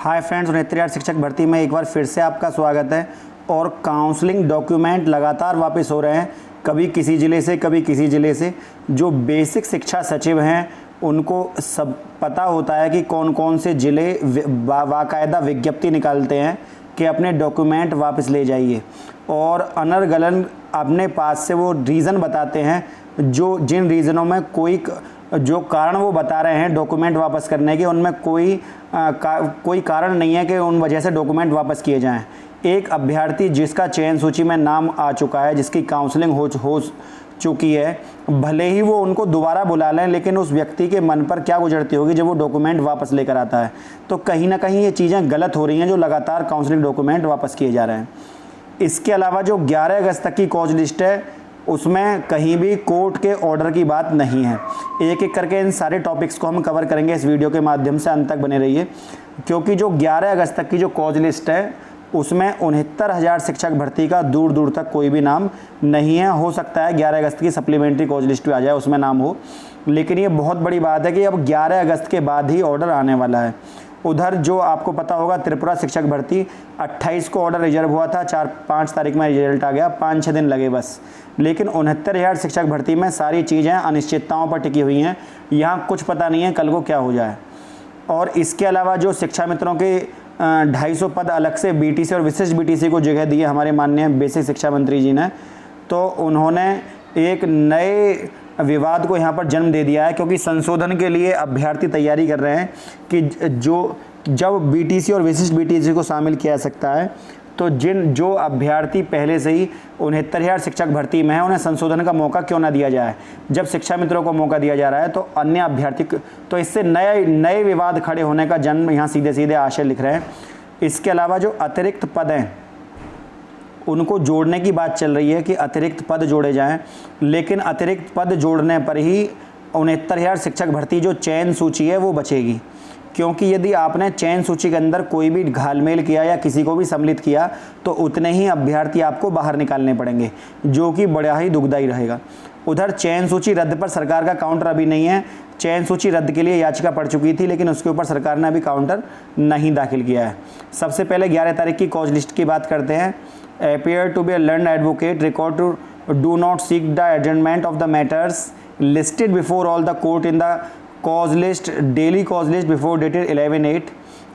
Hi friends, नेत्रयार शिक्षक भर्ती में एक बार फिर से आपका स्वागत है। और काउंसलिंग डॉक्यूमेंट लगातार वापस हो रहे हैं, कभी किसी ज़िले से कभी किसी ज़िले से। जो बेसिक शिक्षा सचिव हैं उनको सब पता होता है कि कौन कौन से ज़िले बाकायदा विज्ञप्ति निकालते हैं कि अपने डॉक्यूमेंट वापस ले जाइए, और अनर्गलन अपने पास से वो रीज़न बताते हैं। जिन रीज़नों में जो कारण वो बता रहे हैं डॉक्यूमेंट वापस करने के, उनमें कोई कारण नहीं है कि उन वजह से डॉक्यूमेंट वापस किए जाएं। एक अभ्यर्थी जिसका चयन सूची में नाम आ चुका है, जिसकी काउंसलिंग हो चुकी है, भले ही वो उनको दोबारा बुला लें, लेकिन उस व्यक्ति के मन पर क्या गुजरती होगी जब वो डॉक्यूमेंट वापस लेकर आता है। तो कहीं ना कहीं ये चीज़ें गलत हो रही हैं जो लगातार काउंसलिंग डॉक्यूमेंट वापस किए जा रहे हैं। इसके अलावा जो 11 अगस्त तक की कॉज लिस्ट है उसमें कहीं भी कोर्ट के ऑर्डर की बात नहीं है। एक एक करके इन सारे टॉपिक्स को हम कवर करेंगे इस वीडियो के माध्यम से, अंत तक बने रहिए। क्योंकि जो 11 अगस्त तक की जो कॉज लिस्ट है उसमें 69,000 शिक्षक भर्ती का दूर दूर तक कोई भी नाम नहीं है। हो सकता है 11 अगस्त की सप्लीमेंट्री कॉज लिस्ट भी आ जाए, उसमें नाम हो, लेकिन ये बहुत बड़ी बात है कि अब 11 अगस्त के बाद ही ऑर्डर आने वाला है। उधर जो आपको पता होगा त्रिपुरा शिक्षक भर्ती 28 को ऑर्डर रिजर्व हुआ था, 4-5 तारीख में रिजल्ट आ गया, 5-6 दिन लगे बस। लेकिन 69,000 शिक्षक भर्ती में सारी चीज़ें अनिश्चितताओं पर टिकी हुई हैं। यहाँ कुछ पता नहीं है कल को क्या हो जाए। और इसके अलावा जो शिक्षा मित्रों के 250 पद अलग से बीटीसी और विशिष्ट बीटीसी को जगह दी है हमारे माननीय बेसिक शिक्षा मंत्री जी ने, तो उन्होंने एक नए विवाद को यहाँ पर जन्म दे दिया है। क्योंकि संशोधन के लिए अभ्यर्थी तैयारी कर रहे हैं कि जब बीटीसी और विशिष्ट बीटीसी को शामिल किया जा सकता है, तो जो अभ्यर्थी पहले से ही 69,000 शिक्षक भर्ती में है उन्हें संशोधन का मौका क्यों ना दिया जाए। जब शिक्षा मित्रों को मौका दिया जा रहा है तो अन्य अभ्यर्थी, तो इससे नए विवाद खड़े होने का जन्म यहाँ सीधे सीधे आशय लिख रहे हैं। इसके अलावा जो अतिरिक्त पद हैं उनको जोड़ने की बात चल रही है कि अतिरिक्त पद जोड़े जाएं, लेकिन अतिरिक्त पद जोड़ने पर ही 69,000 शिक्षक भर्ती जो चयन सूची है वो बचेगी। क्योंकि यदि आपने चयन सूची के अंदर कोई भी घालमेल किया या किसी को भी सम्मिलित किया तो उतने ही अभ्यर्थी आपको बाहर निकालने पड़ेंगे, जो कि बड़ा ही दुखदायी रहेगा। उधर चयन सूची रद्द पर सरकार का काउंटर अभी नहीं है। चयन सूची रद्द के लिए याचिका पड़ चुकी थी, लेकिन उसके ऊपर सरकार ने अभी काउंटर नहीं दाखिल किया है। सबसे पहले 11 तारीख की कॉज लिस्ट की बात करते हैं। appear to be a learned advocate record to do not seek the adjournment of the matters listed before all the court in the cause list daily cause list before dated 11/8।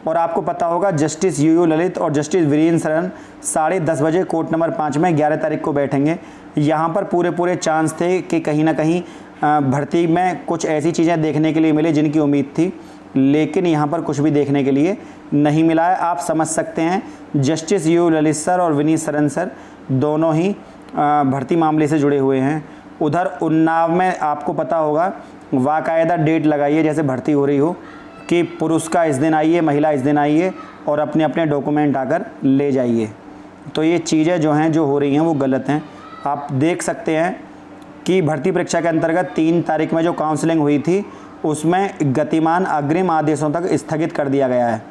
और आपको पता होगा justice U Lalit और justice Virendra शरण 10:30 बजे court number 5 में 11 तारीख को बैठेंगे। यहाँ पर पूरे चांस थे कि कहीं ना कहीं भर्ती में कुछ ऐसी चीज़ें देखने के लिए मिले जिनकी उम्मीद थी, लेकिन यहाँ पर कुछ भी देखने के लिए नहीं मिला है। आप समझ सकते हैं जस्टिस यू ललित सर और विनीत सरन सर दोनों ही भर्ती मामले से जुड़े हुए हैं। उधर उन्नाव में आपको पता होगा बाकायदा डेट लगाइए, जैसे भर्ती हो रही हो, कि पुरुष का इस दिन आइए, महिला इस दिन आइए और अपने अपने डॉक्यूमेंट आकर ले जाइए। तो ये चीज़ें जो हैं जो हो रही हैं वो गलत हैं। आप देख सकते हैं कि भर्ती परीक्षा के अंतर्गत 3 तारीख में जो काउंसलिंग हुई थी उसमें गतिमान अग्रिम आदेशों तक स्थगित कर दिया गया है।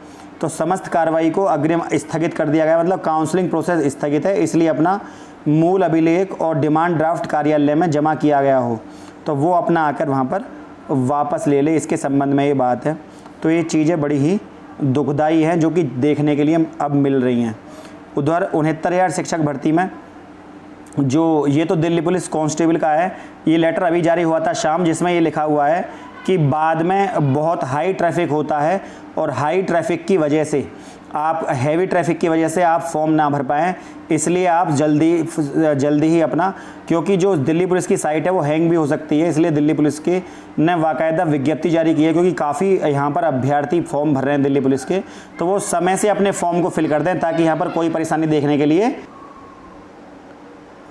तो समस्त कार्रवाई को अग्रिम स्थगित कर दिया गया, मतलब काउंसलिंग प्रोसेस स्थगित है, इसलिए अपना मूल अभिलेख और डिमांड ड्राफ्ट कार्यालय में जमा किया गया हो तो वो अपना आकर वहाँ पर वापस ले ले। इसके संबंध में ये बात है। तो ये चीज़ें बड़ी ही दुखदाई हैं जो कि देखने के लिए अब मिल रही हैं। उधर 69,000 शिक्षक भर्ती में जो ये तो दिल्ली पुलिस कांस्टेबल का है, ये लेटर अभी जारी हुआ था शाम, जिसमें ये लिखा हुआ है कि बाद में बहुत हाई ट्रैफिक होता है और हाई ट्रैफिक की वजह से हैवी ट्रैफिक की वजह से आप फॉर्म ना भर पाएँ, इसलिए आप जल्दी ही अपना, क्योंकि जो दिल्ली पुलिस की साइट है वो हैंग भी हो सकती है, इसलिए दिल्ली पुलिस की ने बाकायदा विज्ञप्ति जारी की है। क्योंकि काफ़ी यहाँ पर अभ्यर्थी फॉर्म भर रहे हैं दिल्ली पुलिस के, तो वो समय से अपने फॉर्म को फिल कर दें ताकि यहाँ पर कोई परेशानी देखने के लिए,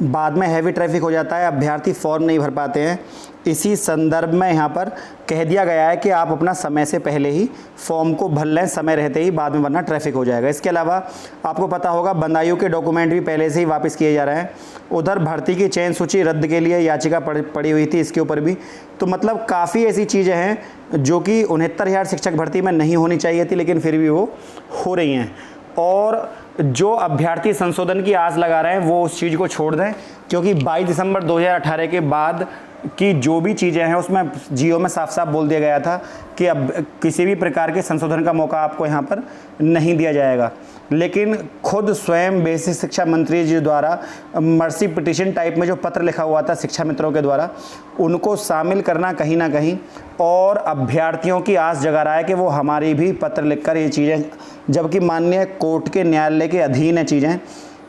बाद में हैवी ट्रैफिक हो जाता है, अभ्यर्थी फॉर्म नहीं भर पाते हैं। इसी संदर्भ में यहाँ पर कह दिया गया है कि आप अपना समय से पहले ही फॉर्म को भर लें, समय रहते ही, बाद में वरना ट्रैफिक हो जाएगा। इसके अलावा आपको पता होगा बंदायूं के डॉक्यूमेंट भी पहले से ही वापस किए जा रहे हैं। उधर भर्ती की चयन सूची रद्द के लिए याचिका पड़ी हुई थी, इसके ऊपर भी। तो मतलब काफ़ी ऐसी चीज़ें हैं जो कि 69,000 शिक्षक भर्ती में नहीं होनी चाहिए थी, लेकिन फिर भी वो हो रही हैं। और जो अभ्यर्थी संशोधन की आस लगा रहे हैं वो उस चीज़ को छोड़ दें, क्योंकि 22 दिसंबर 2018 के बाद कि जो भी चीज़ें हैं उसमें जियो में साफ साफ बोल दिया गया था कि अब किसी भी प्रकार के संशोधन का मौका आपको यहाँ पर नहीं दिया जाएगा। लेकिन खुद स्वयं बेसिक शिक्षा मंत्री जी द्वारा मर्सी पिटीशन टाइप में जो पत्र लिखा हुआ था शिक्षा मित्रों के द्वारा, उनको शामिल करना कहीं ना कहीं और अभ्यर्थियों की आस जगा रहा है कि वो हमारी भी पत्र लिखकर ये चीज़ें, जबकि माननीय कोर्ट के न्यायालय के अधीन है चीज़ें,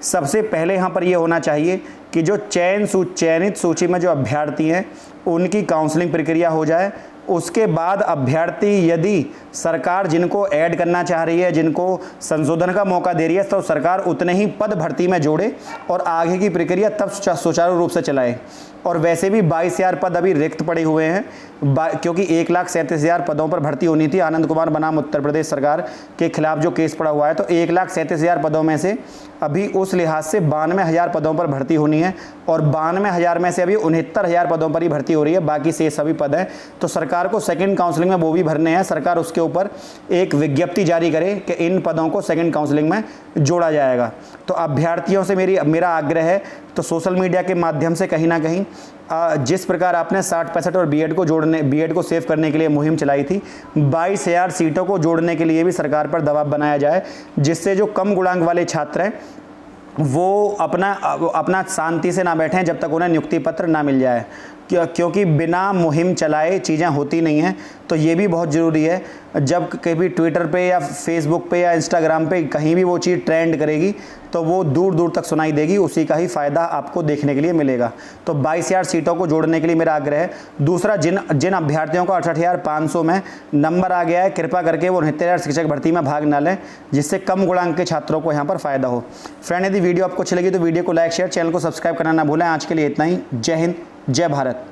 सबसे पहले यहाँ पर ये होना चाहिए कि जो चयनित सूची में जो अभ्यर्थी हैं उनकी काउंसलिंग प्रक्रिया हो जाए। उसके बाद अभ्यर्थी, यदि सरकार जिनको ऐड करना चाह रही है, जिनको संशोधन का मौका दे रही है, तो सरकार उतने ही पद भर्ती में जोड़े और आगे की प्रक्रिया तब सुचारू रूप से चलाए। और वैसे भी 22,000 पद अभी रिक्त पड़े हुए हैं, क्योंकि 1,37,000 पदों पर भर्ती होनी थी। आनंद कुमार बनाम उत्तर प्रदेश सरकार के खिलाफ जो केस पड़ा हुआ है, तो 1,37,000 पदों में से अभी उस लिहाज से 92,000 पदों पर भर्ती होनी है और 92,000 में से अभी 69,000 पदों पर ही भर्ती हो रही है, बाकी से सभी पद हैं। तो सरकार को सेकंड काउंसलिंग में वो भी भरने हैं। सरकार उसके ऊपर एक विज्ञप्ति जारी करे कि इन पदों को सेकंड काउंसलिंग में जोड़ा जाएगा। तो अभ्यर्थियों से मेरा आग्रह है, तो सोशल मीडिया के माध्यम से कहीं ना कहीं जिस प्रकार आपने 60-65 और बीएड को सेव करने के लिए मुहिम चलाई थी, 22,000 सीटों को जोड़ने के लिए भी सरकार पर दबाव बनाया जाए, जिससे जो कम गुणांक वाले छात्र हैं वो अपना शांति से ना बैठें जब तक उन्हें नियुक्ति पत्र ना मिल जाए, क्योंकि बिना मुहिम चलाए चीज़ें होती नहीं हैं। तो ये भी बहुत ज़रूरी है, जब कभी ट्विटर पे या फेसबुक पे या इंस्टाग्राम पे कहीं भी वो चीज़ ट्रेंड करेगी तो वो दूर दूर तक सुनाई देगी, उसी का ही फ़ायदा आपको देखने के लिए मिलेगा। तो 22,000 सीटों को जोड़ने के लिए मेरा आग्रह है। दूसरा, जिन अभ्यर्थियों को 68,500 में नंबर आ गया है, कृपा करके वो 69,000 शिक्षक भर्ती में भाग ना लें, जिससे कम गुणांक के छात्रों को यहाँ पर फ़ायदा हो। फ्रेंड, यदि वीडियो आपको अच्छी लगी तो वीडियो को लाइक शेयर, चैनल को सब्सक्राइब करना ना भूलें। आज के लिए इतना ही। जय हिंद, जय भारत।